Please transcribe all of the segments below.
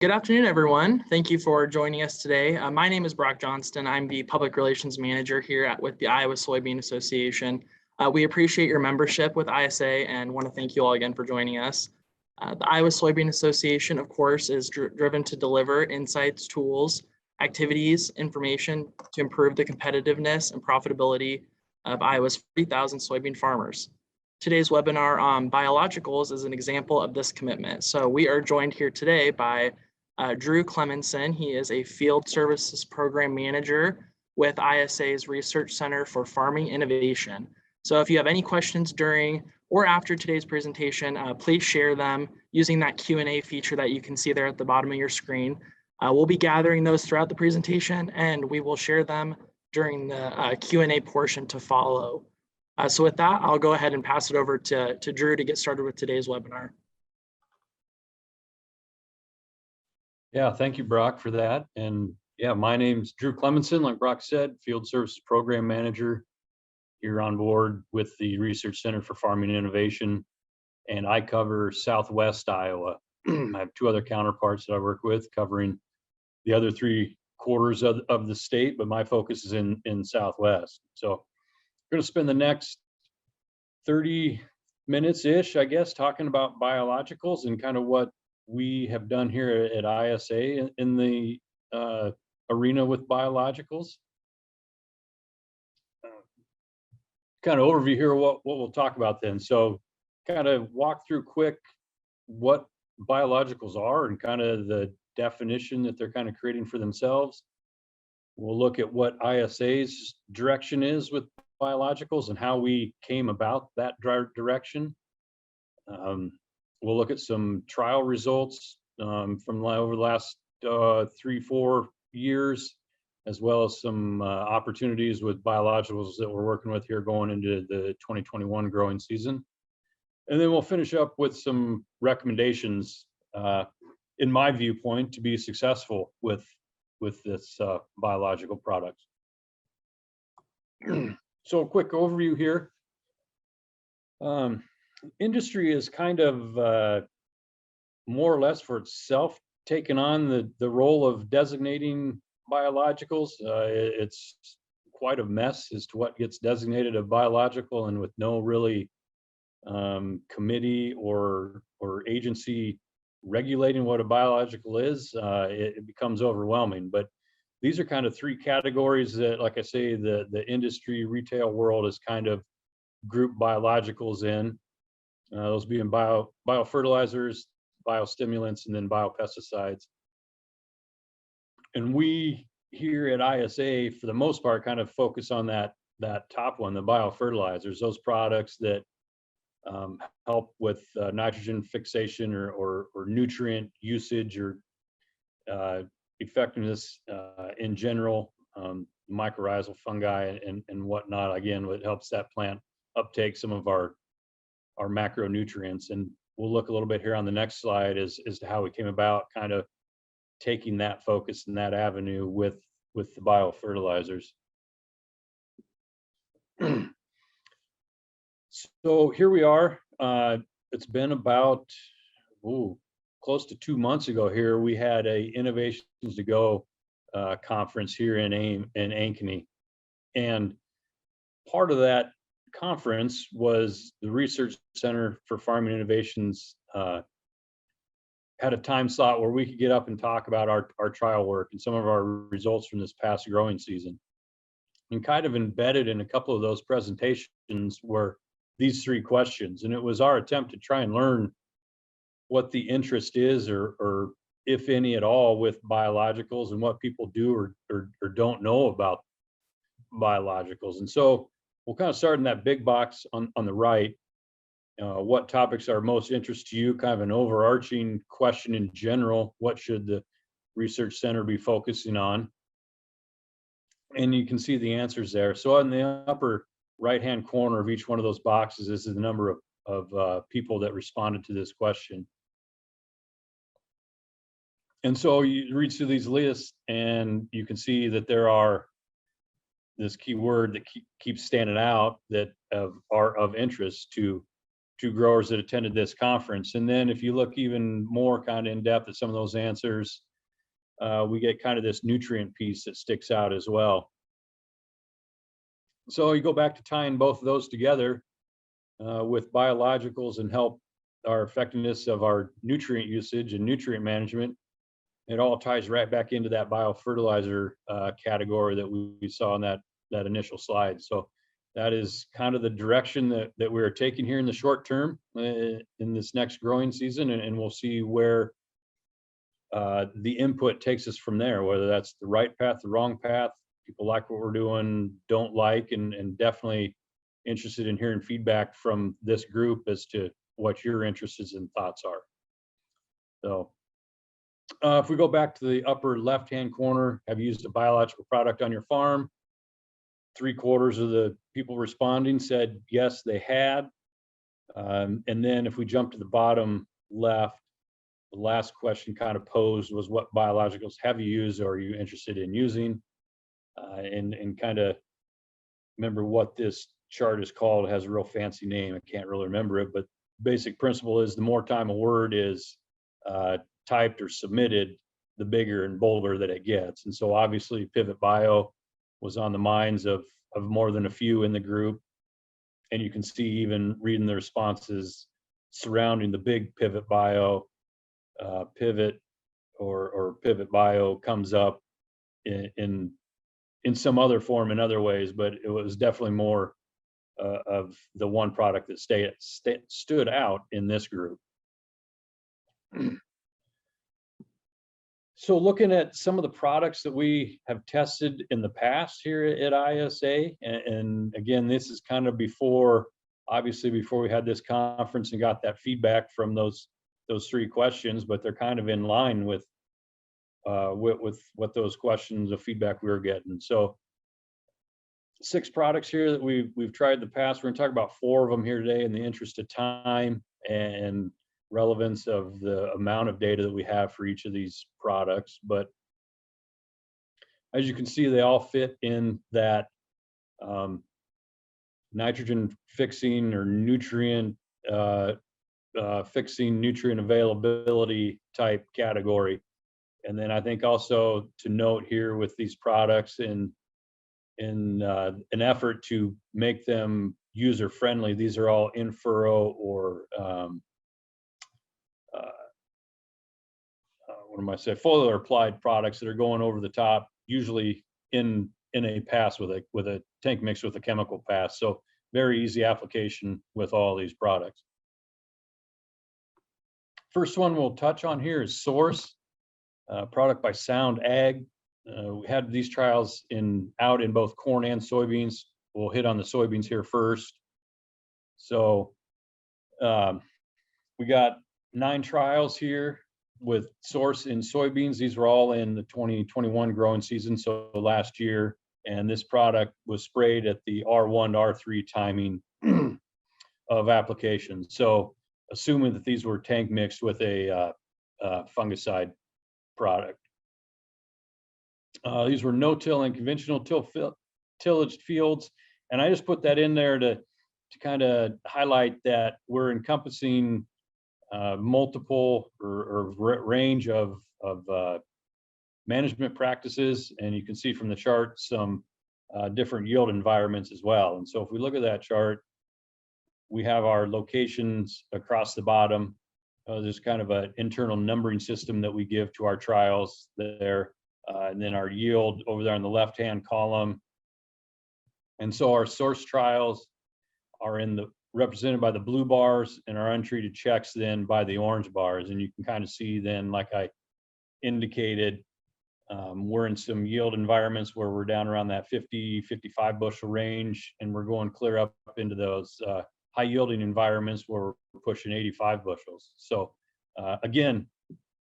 Good afternoon, everyone. Thank you for joining us today. My name is Brock Johnston. I'm the Public Relations Manager here with the Iowa Soybean Association. We appreciate your membership with ISA and want to thank you all again for joining us. The Iowa Soybean Association, of course, is driven to deliver insights, tools, activities, information to improve the competitiveness and profitability of Iowa's 40,000 soybean farmers. Today's webinar on biologicals is an example of this commitment. So we are joined here today by Drew Clemenson. He is a Field Services Program Manager with ISA's Research Center for Farming Innovation. So if you have any questions during or after today's presentation, please share them using that Q&A feature that you can see there at the bottom of your screen. We'll be gathering those throughout the presentation, and we will share them during the Q&A portion to follow. So with that, I'll go ahead and pass it over to Drew to get started with today's webinar. Yeah, thank you, Brock, for that. And yeah, my name's Drew Clemenson, like Brock said, Field Services Program Manager here on board with the Research Center for Farming Innovation. And I cover Southwest Iowa. I have two other counterparts that I work with covering the other 3/4 of the state, but my focus is in Southwest. So I'm going to spend the next 30 minutes-ish, I guess, talking about biologicals and kind of what we have done here at ISA in the arena with biologicals. Kind of overview here what we'll talk about then. So kind of walk through quick what biologicals are and kind of the definition that they're kind of creating for themselves. We'll look at what ISA's direction is with biologicals and how we came about that direction. We'll look at some trial results from over the last 3-4 years, as well as some opportunities with biologicals that we're working with here going into the 2021 growing season. And then we'll finish up with some recommendations, in my viewpoint, to be successful with this biological product. So a quick overview here. Industry is kind of more or less for itself taken on the role of designating biologicals. It's quite a mess as to what gets designated a biological, and with no really committee or agency regulating what a biological is, it becomes overwhelming. But these are kind of 3 categories that, like I say, the industry retail world is kind of grouped biologicals in. Those being biofertilizers, biostimulants, and then biopesticides. And we here at ISA, for the most part, kind of focus on that top one, the biofertilizers, those products that help with nitrogen fixation or nutrient usage or effectiveness in general, mycorrhizal fungi and whatnot. Again, what helps that plant uptake some of our macronutrients. And we'll look a little bit here on the next slide as to how we came about kind of taking that focus and that avenue with the biofertilizers. So here we are. It's been about close to 2 months ago here. We had a Innovations to Go conference here in Ankeny. And part of that conference was the Research Center for Farming Innovations had a time slot where we could get up and talk about our trial work and some of our results from this past growing season. And kind of embedded in a couple of those presentations were these 3 questions. And it was our attempt to try and learn what the interest is or if any at all with biologicals and what people do or don't know about biologicals. And so we'll kind of start in that big box on the right. What topics are most interest to you? Kind of an overarching question in general. What should the Research Center be focusing on? And you can see the answers there. So in the upper right-hand corner of each one of those boxes is the number of people that responded to this question. And so you read through these lists and you can see that there are this key word that keeps standing out that are of interest to growers that attended this conference. And then if you look even more kind of in depth at some of those answers, we get kind of this nutrient piece that sticks out as well. So you go back to tying both of those together with biologicals and help our effectiveness of our nutrient usage and nutrient management. It all ties right back into that biofertilizer category that we saw in that initial slide. So that is kind of the direction that we're taking here in the short term in this next growing season, and we'll see where the input takes us from there, whether that's the right path, the wrong path. People like what we're doing, don't like, and definitely interested in hearing feedback from this group as to what your interests and thoughts are. So if we go back to the upper left-hand corner, have you used a biological product on your farm? 3/4 of the people responding said yes, they had. And then if we jump to the bottom left, the last question kind of posed was, what biologicals have you used or are you interested in using? And kind of remember what this chart is called. It has a real fancy name. I can't really remember it, but basic principle is the more time a word is typed or submitted, the bigger and bolder that it gets. And so obviously Pivot Bio was on the minds of more than a few in the group. And you can see even reading the responses surrounding the big Pivot Bio, Pivot or Pivot Bio comes up in some other form in other ways, but it was definitely more of the one product that stood out in this group. So looking at some of the products that we have tested in the past here at ISA, and again, this is kind of obviously before we had this conference and got that feedback from those 3 questions, but they're kind of in line with what those questions of feedback we were getting. So 6 products here that we've tried in the past. We're gonna talk about 4 of them here today in the interest of time and relevance of the amount of data that we have for each of these products. But as you can see, they all fit in that nitrogen fixing or nutrient fixing, nutrient availability type category. And then I think also to note here with these products in an effort to make them user friendly, these are all in furrow or foliar applied products that are going over the top, usually in a pass with a tank mix with a chemical pass. So very easy application with all these products. First one we'll touch on here is Source, product by Sound Ag. We had these trials out in both corn and soybeans. We'll hit on the soybeans here first. So we got 9 trials here with Source in soybeans. These were all in the 2021 growing season, so last year. And this product was sprayed at the R1 to R3 timing of application. So assuming that these were tank mixed with a fungicide product. These were no-till and conventional tillage fields. And I just put that in there to kind of highlight that we're encompassing multiple or range of management practices. And you can see from the chart some different yield environments as well. And so if we look at that chart, we have our locations across the bottom. There's kind of an internal numbering system that we give to our trials there. And then our yield over there on the left-hand column. And so our source trials are represented by the blue bars, and our untreated checks then by the orange bars. And you can kind of see then, like I indicated, we're in some yield environments where we're down around that 50, 55 bushel range, and we're going clear up into those high yielding environments where we're pushing 85 bushels. So again,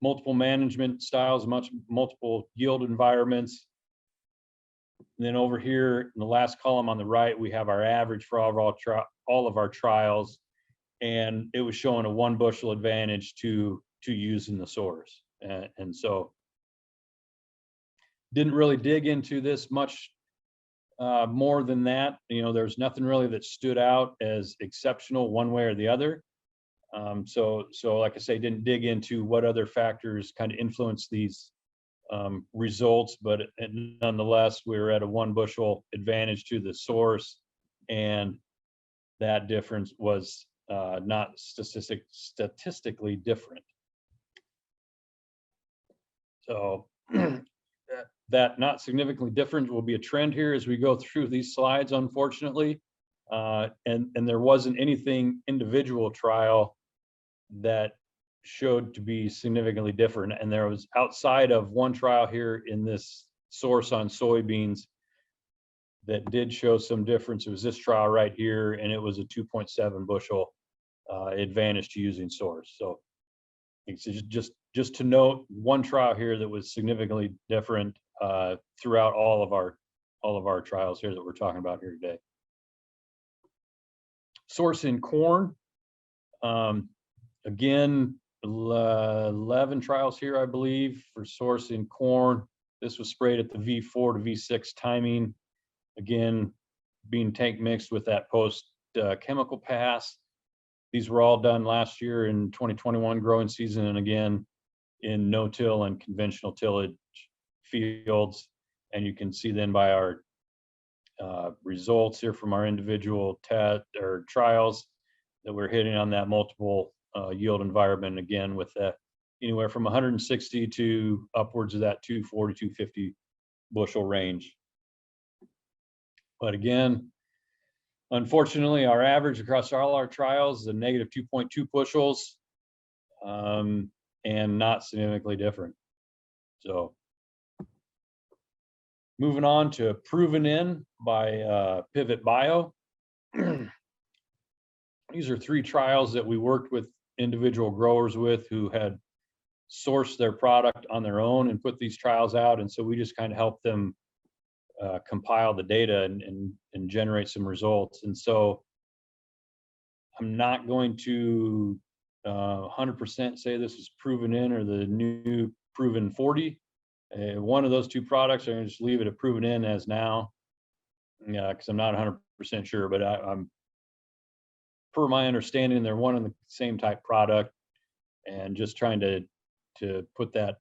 multiple management styles, multiple yield environments. And then over here in the last column on the right, we have our average for all of our trials, and it was showing a 1 bushel advantage to using the source. And so didn't really dig into this much more than that. You know, there's nothing really that stood out as exceptional one way or the other. So like I say, didn't dig into what other factors kind of influence these results, but nonetheless, we were at a 1 bushel advantage to the source, and that difference was not statistically different. So that not significantly different will be a trend here as we go through these slides, unfortunately. And there wasn't anything individual trial that showed to be significantly different. And there was, outside of one trial here in this source on soybeans, that did show some difference. It was this trial right here, and it was a 2.7 bushel advantage to using source. So it's just to note one trial here that was significantly different throughout all of our trials here that we're talking about here today. Source in corn, again, 11 trials here, I believe, for source in corn. This was sprayed at the V4 to V6 timing. Again, being tank mixed with that post chemical pass. These were all done last year in 2021 growing season, and again in no-till and conventional tillage fields. And you can see then by our results here from our individual trials that we're hitting on that multiple yield environment, again with anywhere from 160 to upwards of that 240, 250 bushel range. But again, unfortunately, our average across all our trials is a negative 2.2 bushels, and not significantly different. So moving on to Proven In by Pivot Bio. These are 3 trials that we worked with individual growers with who had sourced their product on their own and put these trials out. And so we just kind of helped them compile the data and generate some results. And so I'm not going to 100% say this is Proven In or the new Proven 40. One of those 2 products, I'm going to just leave it at Proven In as now, because I'm not 100% sure, but I'm, per my understanding, they're one and the same type product, and just trying to put that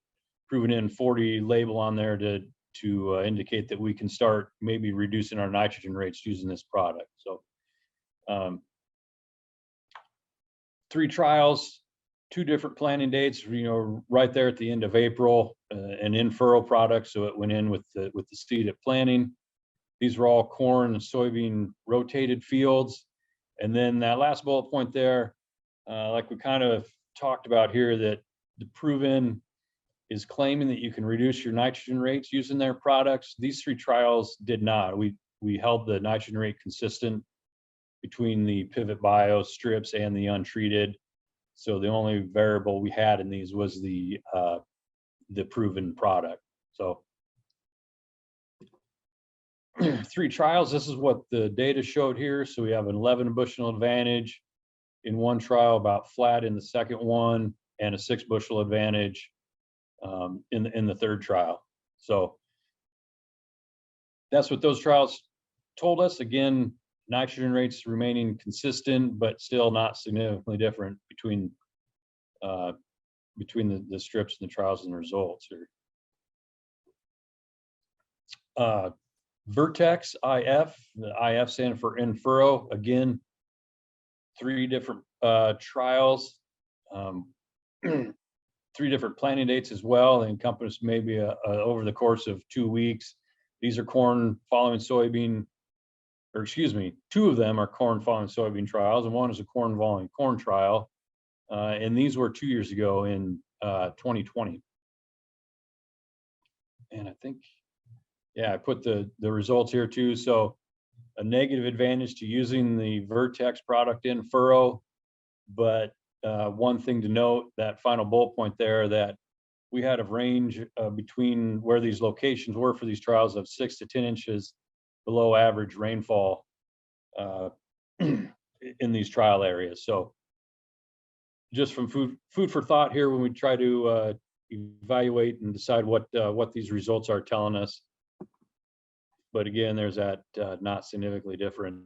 Proven In 40 label on there to indicate that we can start maybe reducing our nitrogen rates using this product. So 3 trials, 2 different planting dates, right there at the end of April, an in-furrow product, so it went in with the seed at planting. These were all corn and soybean rotated fields. And then that last bullet point there, like we kind of talked about here, that the Proven is claiming that you can reduce your nitrogen rates using their products. These 3 trials did not. We held the nitrogen rate consistent between the Pivot Bio strips and the untreated. So the only variable we had in these was the Proven product. So 3 trials, this is what the data showed here. So we have an 11 bushel advantage in one trial, about flat in the second one, and a 6 bushel advantage in the third trial. So that's what those trials told us. Again, nitrogen rates remaining consistent, but still not significantly different between the strips and the trials and the results here. Vertex IF, the IF standing for in furrow. Again, 3 different trials, 3 different planting dates as well. They encompass maybe over the course of 2 weeks. These are corn following soybean, or excuse me, 2 of them are corn following soybean trials, and 1 is a corn following corn trial. And these were 2 years ago in 2020. And I think, yeah, I put the results here too. So a negative advantage to using the Vertex product in furrow, but one thing to note, that final bullet point there, that we had a range between where these locations were for these trials of 6 to 10 inches below average rainfall in these trial areas. So just from food for thought here when we try to evaluate and decide what these results are telling us. But again, there's that not significantly different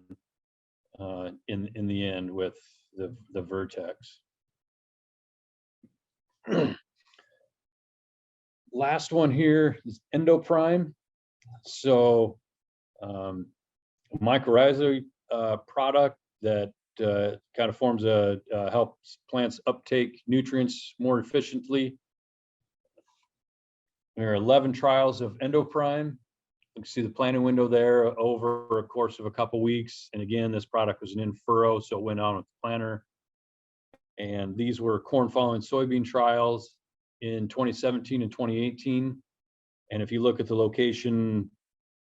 in the end with the Vertex. Last one here is EndoPrime. So mycorrhizal product that kind of forms helps plants uptake nutrients more efficiently. There are 11 trials of EndoPrime. You can see the planting window there over a course of a couple weeks. And again, this product was an in furrow, so it went on with the planter. And these were corn following soybean trials in 2017 and 2018. And if you look at the location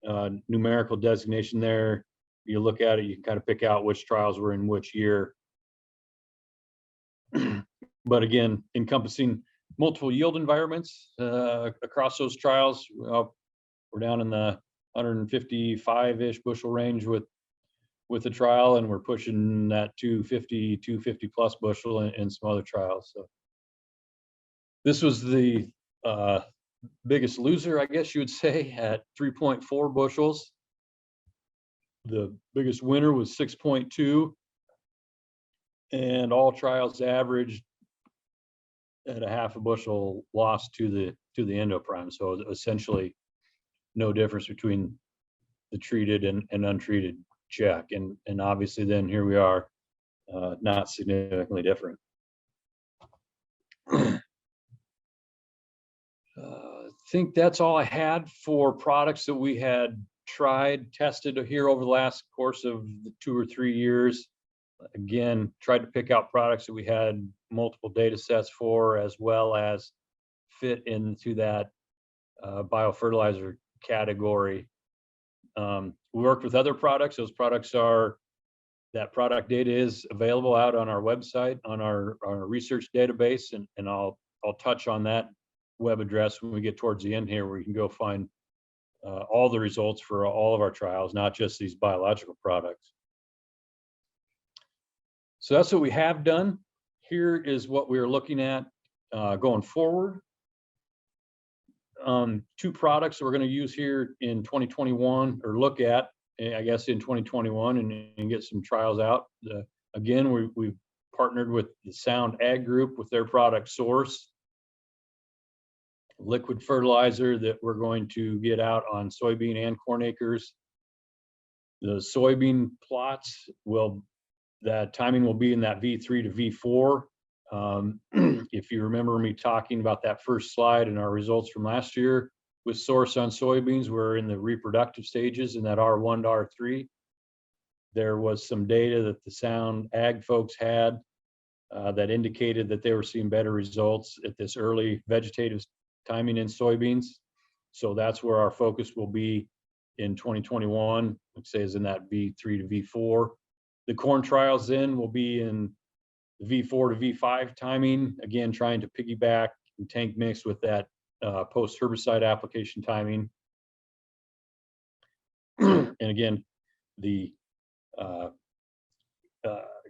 numerical designation there, you look at it, you can kind of pick out which trials were in which year. But again, encompassing multiple yield environments across those trials. We're down in the 155-ish bushel range with the trial, and we're pushing that 250 plus bushel in some other trials. So this was the biggest loser, I guess you would say, at 3.4 bushels. The biggest winner was 6.2, and all trials averaged at a half a bushel loss to the EndoPrime. So essentially no difference between the treated and untreated check. And obviously then here we are, not significantly different. I think that's all I had for products that we had tested here over the last course of the 2 or 3 years. Again, tried to pick out products that we had multiple data sets for, as well as fit into that biofertilizer category. We worked with other products. Those products that product data is available out on our website, on our research database, and I'll touch on that web address when we get towards the end here, where you can go find all the results for all of our trials, not just these biological products. So that's what we have done. Here is what we're looking at going forward. 2 products that we're going to use here in 2021, or look at, I guess, in 2021 and get some trials out. Again, we've partnered with the Sound Ag Group with their product Source, liquid fertilizer that we're going to get out on soybean and corn acres. The soybean plots that timing will be in that V3 to V4. If you remember me talking about that first slide and our results from last year with Source on soybeans, we're in the reproductive stages in that R1 to R3. There was some data that the Sound Ag folks had that indicated that they were seeing better results at this early vegetative timing in soybeans. So that's where our focus will be in 2021, which says in that V3 to V4. The corn trials then will be in V4 to V5 timing, again, trying to piggyback and tank mix with that post herbicide application timing. And again, the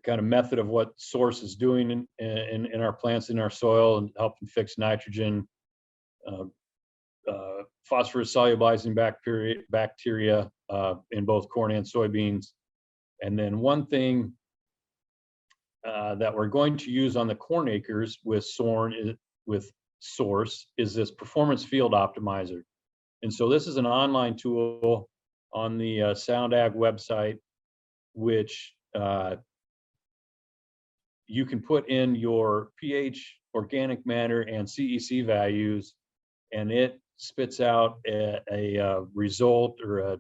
kind of method of what Source is doing in our plants, in our soil, and helping fix nitrogen, phosphorus solubilizing bacteria in both corn and soybeans. And then one thing that we're going to use on the corn acres with Source is this performance field optimizer. And so this is an online tool on the Sound Ag website, which you can put in your pH, organic matter, and CEC values, and it spits out a result, or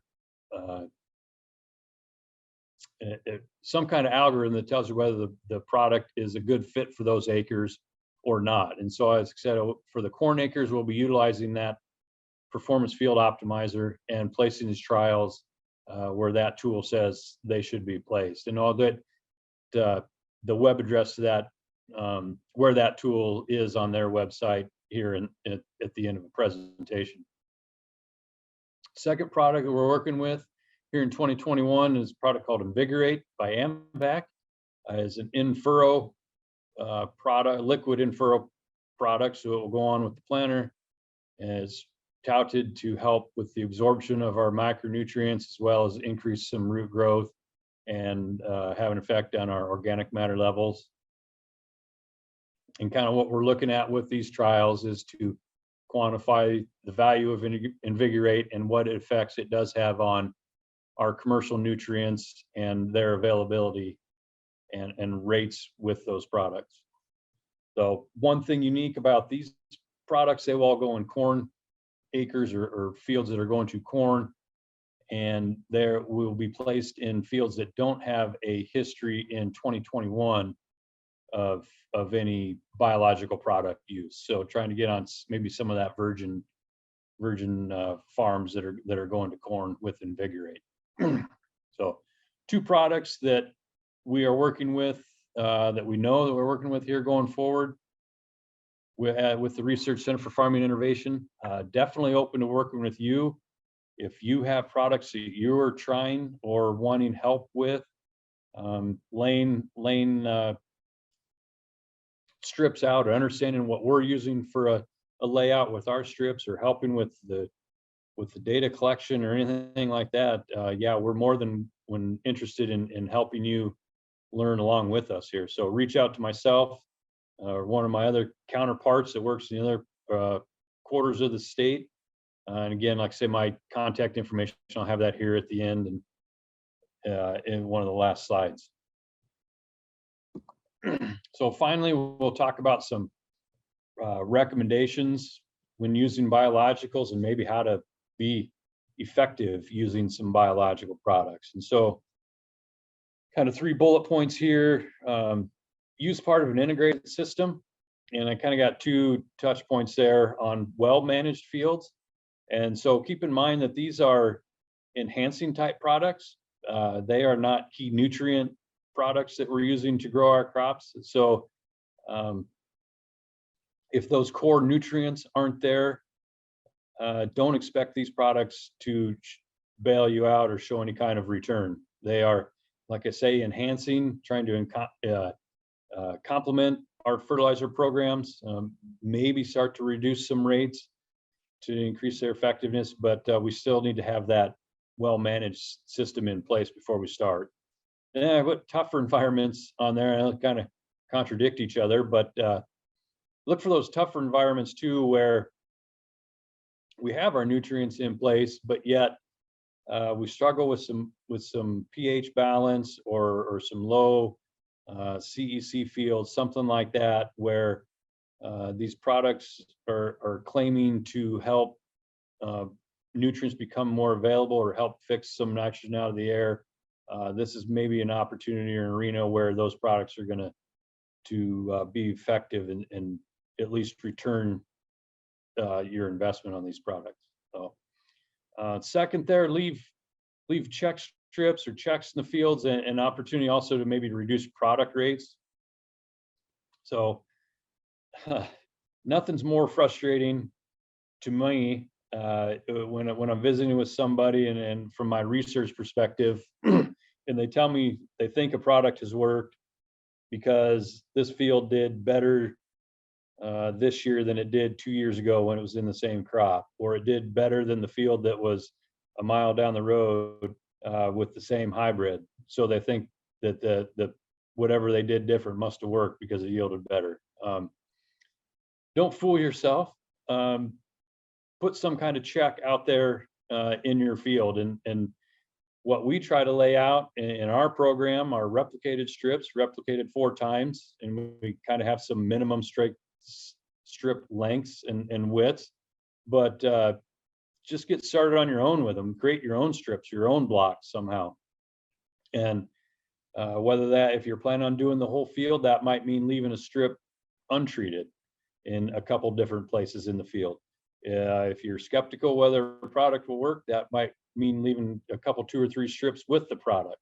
some kind of algorithm that tells you whether the product is a good fit for those acres or not. And so, as I said, for the corn acres, we'll be utilizing that performance field optimizer and placing these trials where that tool says they should be placed. And all that, the web address to that, where that tool is on their website here at the end of the presentation. Second product that we're working with here in 2021 is a product called Invigorate by AMVAC. It's an in-furrow product, liquid in-furrow product, so it will go on with the planter, and it's touted to help with the absorption of our micronutrients, as well as increase some root growth and have an effect on our organic matter levels. And kind of what we're looking at with these trials is to quantify the value of Invigorate and what effects it does have on our commercial nutrients and their availability and rates with those products. So one thing unique about these products, they will all go in corn acres or fields that are going to corn, and there will be placed in fields that don't have a history in 2021 of any biological product use. So trying to get on maybe some of that virgin farms that are going to corn with Invigorate. So 2 products that we are working with, that we know that we're working with here going forward with the Research Center for Farming Innovation. Definitely open to working with you. If you have products that you're trying or wanting help with, laying strips out or understanding what we're using for a layout with our strips, or helping with the data collection or anything like that, yeah, we're more than interested in helping you learn along with us here. So reach out to myself or one of my other counterparts that works in the other quarters of the state. And again, like I say, my contact information, I'll have that here at the end and in one of the last slides. So finally, we'll talk about some recommendations when using biologicals and maybe how to be effective using some biological products. And so kind of 3 bullet points here. Use part of an integrated system. And I kind of got 2 touch points there on well-managed fields. And so keep in mind that these are enhancing type products. They are not key nutrient products that we're using to grow our crops. So if those core nutrients aren't there, don't expect these products to bail you out or show any kind of return. They are, like I say, enhancing, trying to complement our fertilizer programs, maybe start to reduce some rates to increase their effectiveness, but we still need to have that well-managed system in place before we start. And then I put tougher environments on there, and they'll kind of contradict each other, but look for those tougher environments too, where we have our nutrients in place, but yet we struggle with some pH balance or some low CEC fields, something like that, where these products are claiming to help nutrients become more available or help fix some nitrogen out of the air. This is maybe an opportunity or an arena where those products are going to be effective and at least return your investment on these products. So second there, leave check strips or checks in the fields, and an opportunity also to maybe reduce product rates. So nothing's more frustrating to me when I'm visiting with somebody and from my research perspective, and they tell me they think a product has worked because this field did better this year than it did 2 years ago when it was in the same crop, or it did better than the field that was a mile down the road with the same hybrid. So they think that the whatever they did different must have worked because it yielded better. Don't fool yourself. Put some kind of check out there in your field. And what we try to lay out in our program are replicated strips, replicated 4 times, and we kind of have some minimum strip lengths and widths. But just get started on your own with them. Create your own strips, your own blocks somehow. And whether that, if you're planning on doing the whole field, that might mean leaving a strip untreated in a couple different places in the field. If you're skeptical whether a product will work, that might mean leaving a couple, 2 or 3 strips with the product.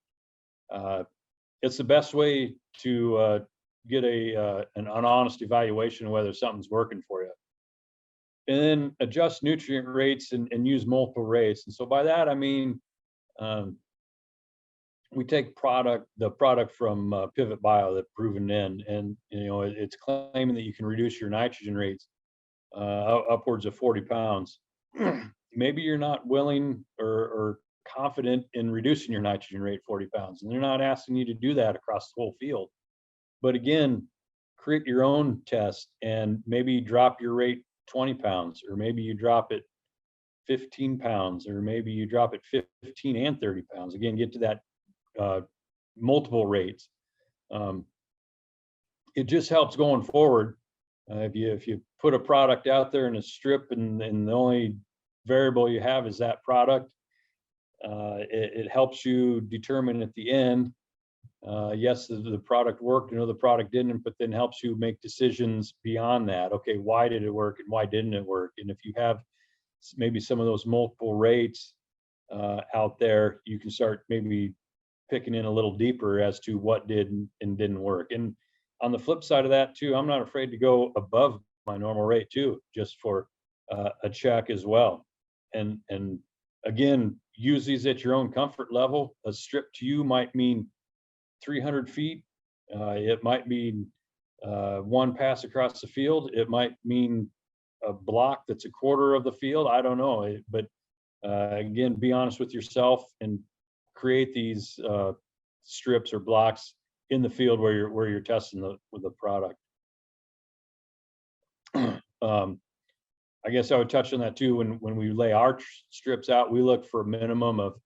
It's the best way to get an honest evaluation of whether something's working for you. And then adjust nutrient rates and use multiple rates. And so by that, I mean, we take the product from Pivot Bio, that Proven N, and it's claiming that you can reduce your nitrogen rates upwards of 40 pounds. Maybe you're not willing or confident in reducing your nitrogen rate 40 pounds, and they're not asking you to do that across the whole field. But again, create your own test and maybe drop your rate 20 pounds, or maybe you drop it 15 pounds, or maybe you drop it 15 and 30 pounds. Again, get to that multiple rates. It just helps going forward. If you put a product out there in a strip and the only variable you have is that product, it helps you determine at the end, yes, the product worked, the product didn't, but then helps you make decisions beyond that. Okay, why did it work and why didn't it work? And if you have maybe some of those multiple rates out there, you can start maybe picking in a little deeper as to what did and didn't work. And on the flip side of that too, I'm not afraid to go above my normal rate too, just for a check as well. And again, use these at your own comfort level. A strip to you might mean 300 feet. It might mean one pass across the field. It might mean a block that's a quarter of the field. I don't know. But again, be honest with yourself and create these strips or blocks in the field where you're testing the product. I guess I would touch on that too. When we lay our strips out, we look for a minimum of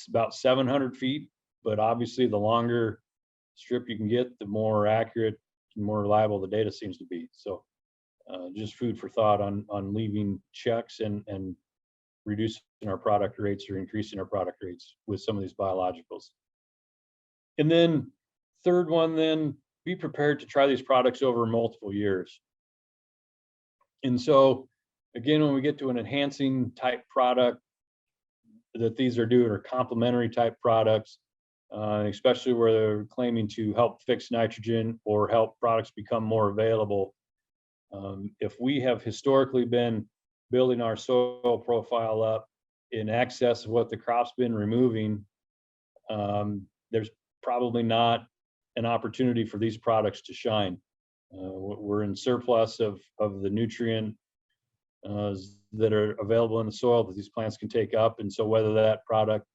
about 700 feet. But obviously, the longer strip you can get, the more accurate and more reliable the data seems to be. So just food for thought on leaving checks and reducing our product rates or increasing our product rates with some of these biologicals. And then third one, then be prepared to try these products over multiple years. And so again, when we get to an enhancing type product that these are doing, or complementary type products, especially where they're claiming to help fix nitrogen or help products become more available. If we have historically been building our soil profile up in excess of what the crop's been removing, there's probably not an opportunity for these products to shine. We're in surplus of the nutrient that are available in the soil that these plants can take up. And so whether that product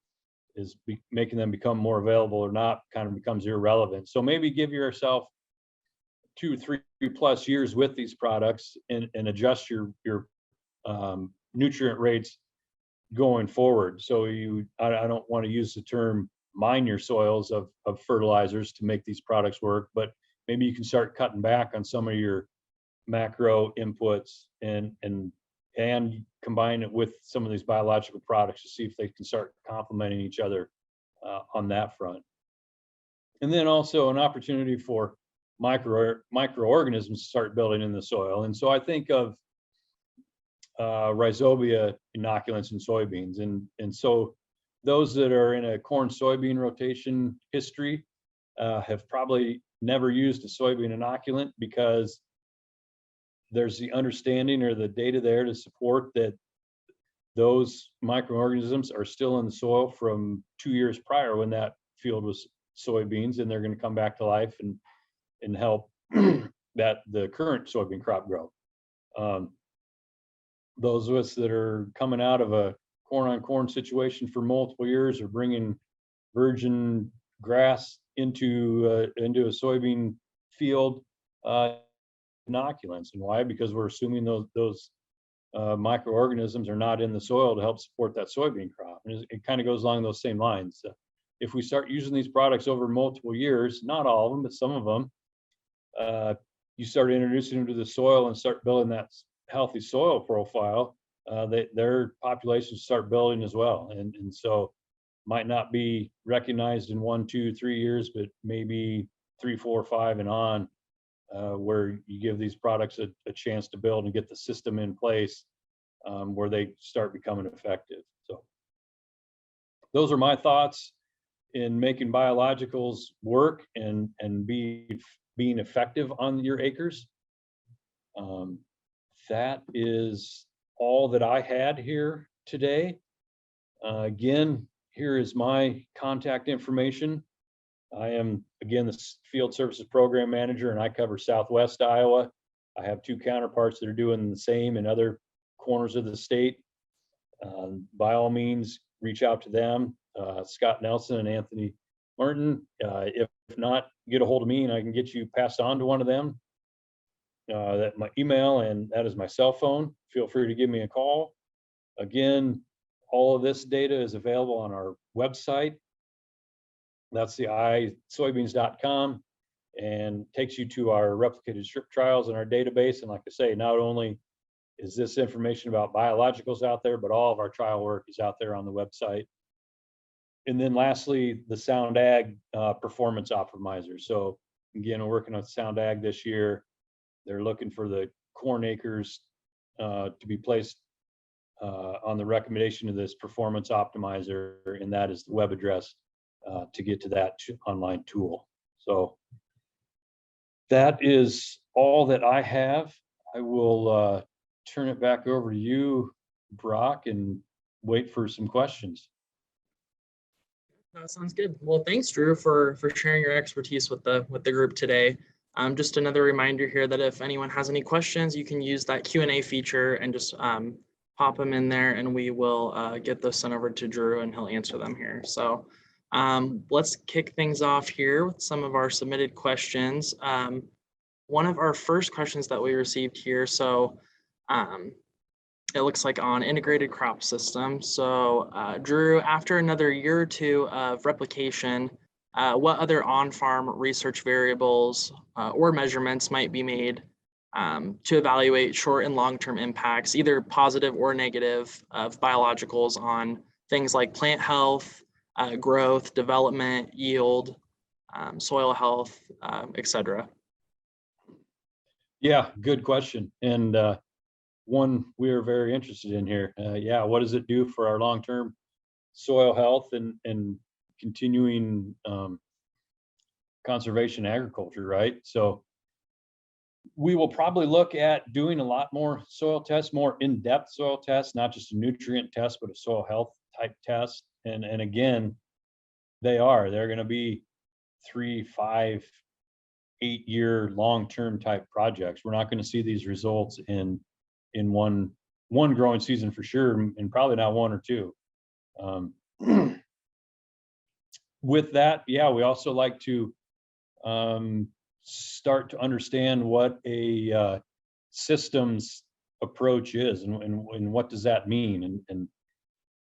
is making them become more available or not kind of becomes irrelevant. So maybe give yourself 2, 3 plus years with these products and adjust your nutrient rates going forward. So I don't want to use the term mine your soils of fertilizers to make these products work, but maybe you can start cutting back on some of your macro inputs and combine it with some of these biological products to see if they can start complementing each other on that front. And then also an opportunity for microorganisms to start building in the soil. And so I think of rhizobia inoculants in soybeans. And so those that are in a corn soybean rotation history have probably never used a soybean inoculant because there's the understanding or the data there to support that those microorganisms are still in the soil from 2 years prior when that field was soybeans, and they're going to come back to life and help that the current soybean crop grow. Those of us that are coming out of a corn on corn situation for multiple years are bringing virgin grass into a soybean field inoculants. And why? Because we're assuming those microorganisms are not in the soil to help support that soybean crop. And it kind of goes along those same lines. If we start using these products over multiple years, not all of them, but some of them, you start introducing them to the soil and start building that healthy soil profile, their populations start building as well. And so might not be recognized in 1, 2, 3 years, but maybe 3, 4, 5 and on, where you give these products a chance to build and get the system in place where they start becoming effective. So those are my thoughts in making biologicals work and being effective on your acres. That is all that I had here today. Again, here is my contact information. I am, again, the Field Services Program Manager, and I cover Southwest Iowa. I have 2 counterparts that are doing the same in other corners of the state. By all means, reach out to them. Scott Nelson and Anthony Martin. If not, get a hold of me and I can get you passed on to one of them. That my email, and that is my cell phone. Feel free to give me a call. Again, all of this data is available on our website. That's the isoybeans.com, and takes you to our replicated strip trials in our database. And like I say, not only is this information about biologicals out there, but all of our trial work is out there on the website. And then lastly, the Sound Ag performance optimizer. So again, we're working on Sound Ag this year. They're looking for the corn acres to be placed on the recommendation of this performance optimizer, and that is the web address to get to that online tool. So that is all that I have. I will turn it back over to you, Brock, and wait for some questions. That sounds good. Well, thanks, Drew, for sharing your expertise with the group today. Just another reminder here that if anyone has any questions, you can use that Q&A feature and just pop them in there, and we will get those sent over to Drew and he'll answer them here. So let's kick things off here with some of our submitted questions. One of our first questions that we received here, so it looks like on integrated crop system. So Drew, after another year or two of replication, what other on-farm research variables or measurements might be made to evaluate short and long-term impacts, either positive or negative, of biologicals on things like plant health, growth, development, yield, soil health, etc.? Yeah, good question. And one we are very interested in here. Yeah, what does it do for our long-term soil health and continuing conservation agriculture, right? So we will probably look at doing a lot more soil tests, more in-depth soil tests, not just a nutrient test, but a soil health type test. And again, they're going to be 3, 5, 8-year long-term type projects. We're not going to see these results in one growing season for sure, and probably not 1 or 2. With that, yeah, we also like to start to understand what a systems approach is, and what does that mean, and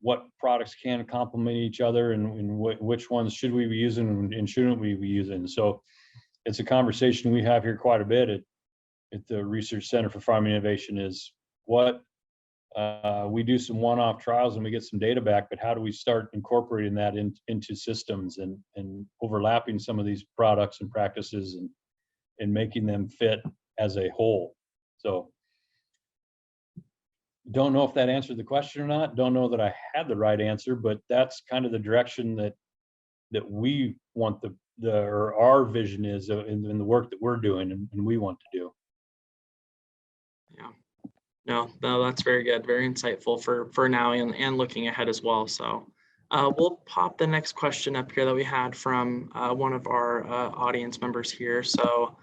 what products can complement each other, and which ones should we be using and shouldn't we be using. So it's a conversation we have here quite a bit at the Research Center for Farming Innovation, is what we do some one-off trials and we get some data back, but how do we start incorporating that into systems and overlapping some of these products and practices and making them fit as a whole. So don't know if that answered the question or not. Don't know that I had the right answer, but that's kind of the direction that we want or our vision is in the work that we're doing and we want to do. Yeah, no, that's very good, very insightful for now and looking ahead as well. So we'll pop the next question up here that we had from one of our audience members here. So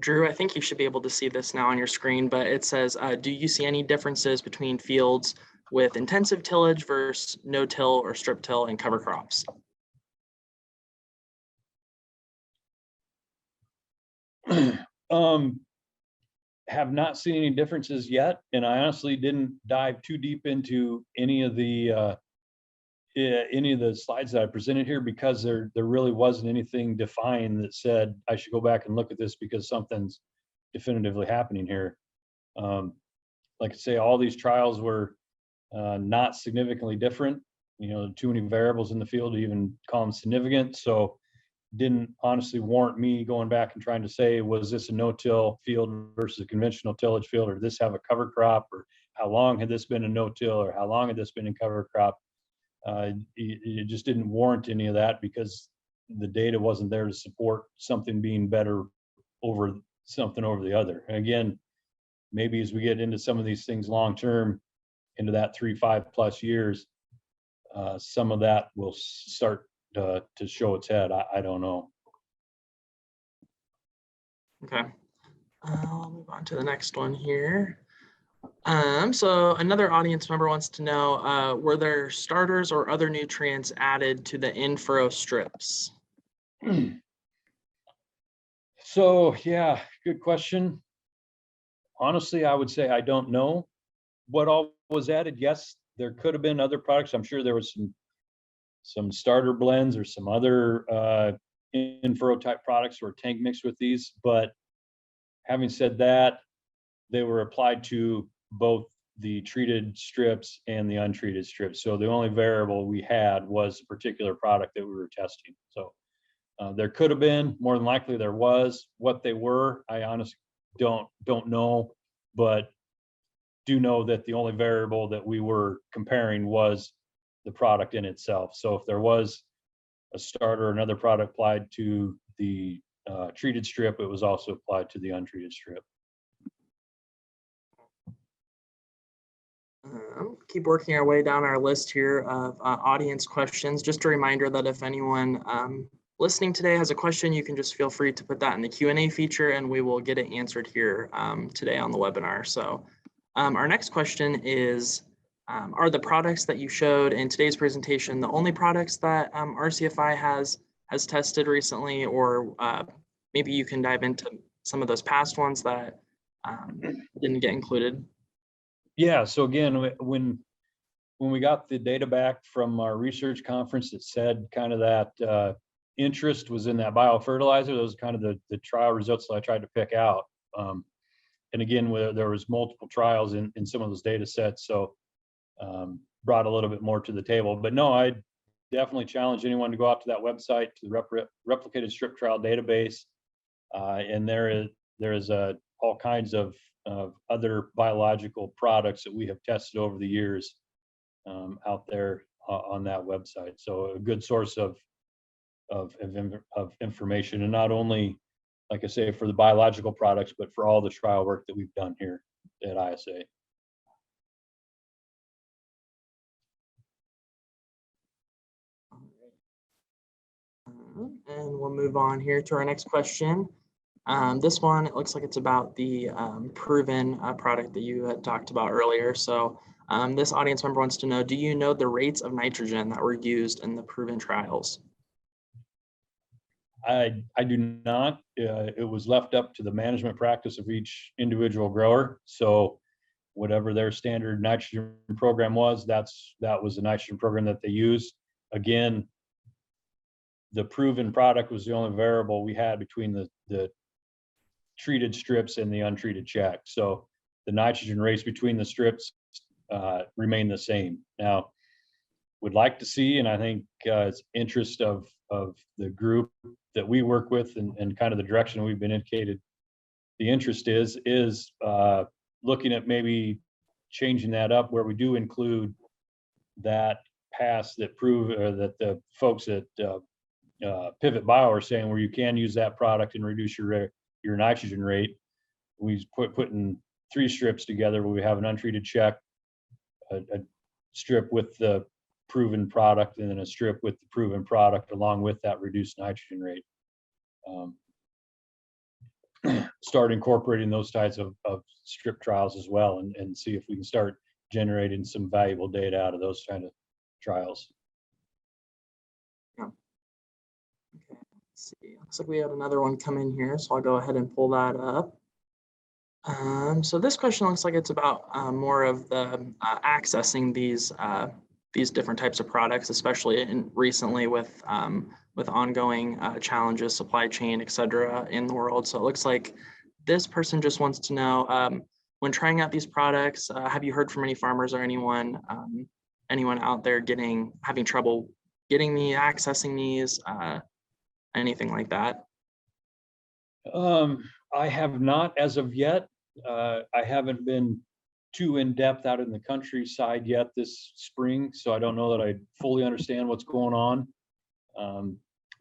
Drew, I think you should be able to see this now on your screen, but it says, do you see any differences between fields with intensive tillage versus no-till or strip-till and cover crops? Have not seen any differences yet, and I honestly didn't dive too deep into any of the slides that I presented here, because there really wasn't anything defined that said I should go back and look at this because something's definitively happening here. Like I say, all these trials were not significantly different. Too many variables in the field to even call them significant. So didn't honestly warrant me going back and trying to say, was this a no-till field versus a conventional tillage field, or did this have a cover crop, or how long had this been a no-till, or how long had this been in cover crop? It just didn't warrant any of that because the data wasn't there to support something being better over something over the other. And again, maybe as we get into some of these things long-term, into that 3, 5+ years, some of that will start to show its head. I don't know. Okay, I'll move on to the next one here. So another audience member wants to know, were there starters or other nutrients added to the in-furrow strips? So yeah, good question. Honestly, I would say I don't know what all was added. Yes, there could have been other products. I'm sure there was some starter blends or some other in-furrow type products or tank mixed with these. But having said that, they were applied to both the treated strips and the untreated strips. So the only variable we had was a particular product that we were testing. So there could have been, more than likely there was. What they were, I honestly don't know, but do know that the only variable that we were comparing was the product in itself. So if there was a starter or another product applied to the treated strip, it was also applied to the untreated strip. Keep working our way down our list here of audience questions. Just a reminder that if anyone listening today has a question, you can just feel free to put that in the Q&A feature and we will get it answered here today on the webinar. So our next question is, are the products that you showed in today's presentation the only products that RCFI has tested recently, or maybe you can dive into some of those past ones that didn't get included? Yeah, so again, when we got the data back from our research conference that said kind of that interest was in that biofertilizer, those are kind of the trial results that I tried to pick out. And again, there was multiple trials in some of those data sets, so brought a little bit more to the table. But no, I definitely challenge anyone to go out to that website, to the replicated strip trial database, and there is all kinds of other biological products that we have tested over the years out there on that website. So a good source of information, and not only, like I say, for the biological products, but for all the trial work that we've done here at ISA. And we'll move on here to our next question. This one, it looks like it's about the proven product that you had talked about earlier. So this audience member wants to know, do you know the rates of nitrogen that were used in the proven trials? I do not. It was left up to the management practice of each individual grower. So whatever their standard nitrogen program was, that was the nitrogen program that they used. Again, the proven product was the only variable we had between the treated strips and the untreated check. So the nitrogen rates between the strips remain the same. Now, would like to see, and I think it's interest of the group that we work with and kind of the direction we've been indicated the interest is looking at maybe changing that up where we do include that pass that prove, or that the folks at Pivot Bio are saying where you can use that product and reduce your nitrogen rate. We putting 3 strips together where we have an untreated check, a strip with the proven product, and then a strip with the proven product along with that reduced nitrogen rate. Start incorporating those types of strip trials as well, and see if we can start generating some valuable data out of those kind of trials. Yeah. Okay, let's see. Looks like we had another one come in here, so I'll go ahead and pull that up. So this question looks like it's about more of the accessing these different types of products, especially recently with ongoing challenges, supply chain, et cetera, in the world. So it looks like this person just wants to know, when trying out these products, have you heard from any farmers or anyone out there having trouble accessing these, anything like that? I have not as of yet. I haven't been too in depth out in the countryside yet this spring, so I don't know that I fully understand what's going on.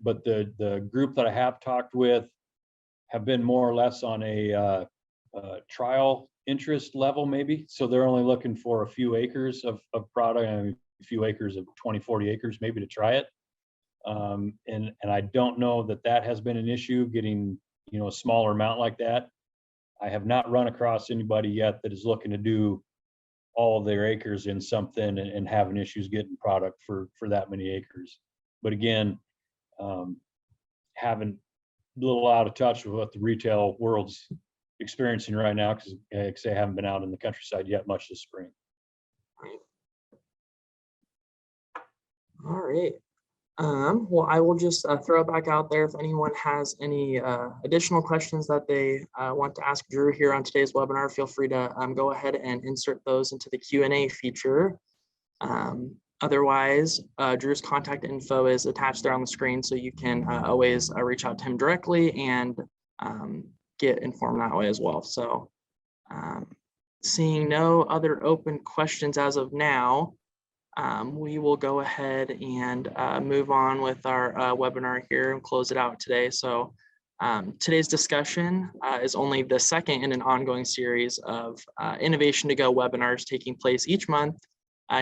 But the group that I have talked with have been more or less on a trial interest level, maybe. So they're only looking for a few acres of product, and a few acres of 20, 40 acres maybe to try it. And I don't know that has been an issue getting, a smaller amount like that. I have not run across anybody yet that is looking to do all of their acres in something and having issues getting product for that many acres. But again, haven't a little out of touch with what the retail world's experiencing right now, because I haven't been out in the countryside yet much this spring. All right. Well, I will just throw it back out there. If anyone has any additional questions that they want to ask Drew here on today's webinar, feel free to go ahead and insert those into the Q&A feature. Otherwise, Drew's contact info is attached there on the screen, so you can always reach out to him directly and get informed that way as well. So seeing no other open questions as of now, we will go ahead and move on with our webinar here and close it out today. So today's discussion is only the second in an ongoing series of Innovation to Go webinars taking place each month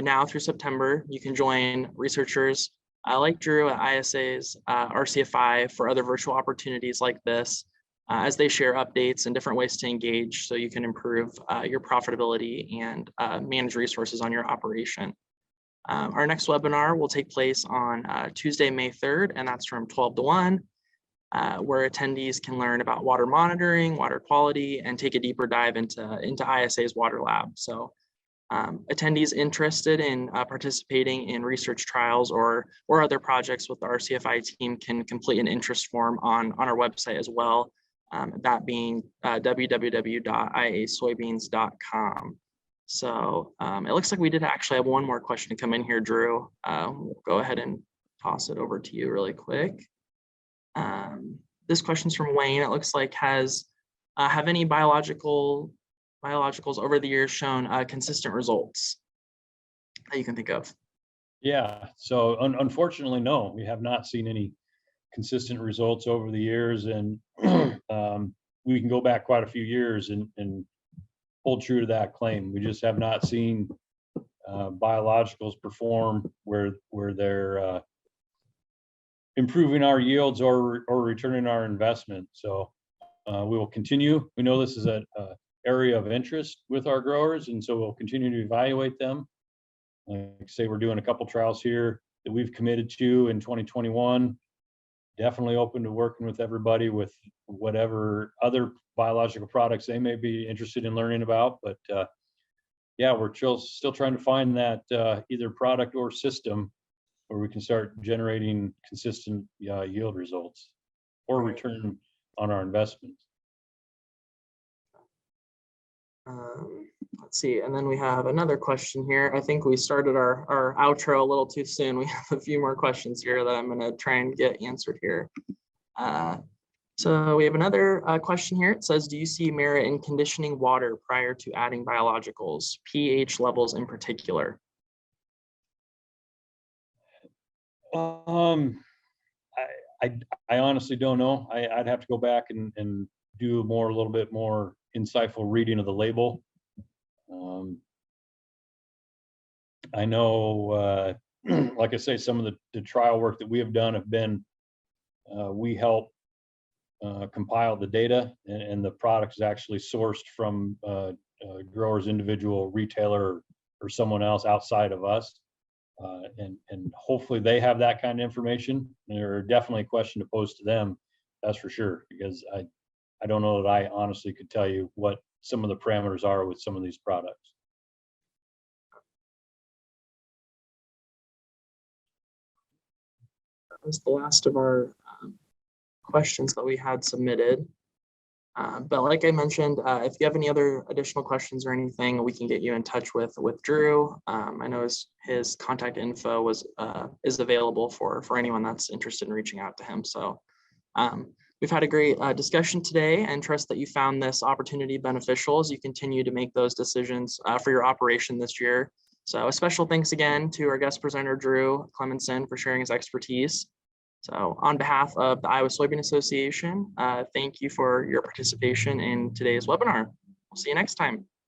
now through September. You can join researchers like Drew at ISA's RCFI for other virtual opportunities like this as they share updates and different ways to engage so you can improve your profitability and manage resources on your operation. Our next webinar will take place on Tuesday, May 3rd, and that's from 12 to 1, where attendees can learn about water monitoring, water quality, and take a deeper dive into ISA's water lab. So attendees interested in participating in research trials or other projects with the RCFI team can complete an interest form on our website as well, that being www.iasoybeans.com. So it looks like we did actually have one more question to come in here, Drew. We'll go ahead and toss it over to you really quick. This question's from Wayne. It looks like have any biologicals over the years shown consistent results that you can think of? Yeah, so unfortunately, no, we have not seen any consistent results over the years, and we can go back quite a few years and hold true to that claim. We just have not seen biologicals perform where they're improving our yields or returning our investment. So we will continue. We know this is an area of interest with our growers, and so we'll continue to evaluate them. Like I say, we're doing a couple trials here that we've committed to in 2021. Definitely open to working with everybody with whatever other biological products they may be interested in learning about. But yeah, we're still trying to find that either product or system where we can start generating consistent yield results or return on our investment. Let's see, and then we have another question here. I think we started our outro a little too soon. We have a few more questions here that I'm going to try and get answered here. So we have another question here. It says, do you see merit in conditioning water prior to adding biologicals, pH levels in particular? I honestly don't know. I'd have to go back and do a little bit more insightful reading of the label. I know, like I say, some of the trial work that we have done have been, we help compile the data, and the product is actually sourced from grower's individual retailer or someone else outside of us. And hopefully they have that kind of information. There's definitely a question to pose to them, that's for sure, because I don't know that I honestly could tell you what some of the parameters are with some of these products. That was the last of our questions that we had submitted. But like I mentioned, if you have any other additional questions or anything, we can get you in touch with Drew. I know his contact info is available for anyone that's interested in reaching out to him. So we've had a great discussion today, and trust that you found this opportunity beneficial as you continue to make those decisions for your operation this year. So a special thanks again to our guest presenter, Drew Clemenson, for sharing his expertise. So on behalf of the Iowa Soybean Association, thank you for your participation in today's webinar. We'll see you next time.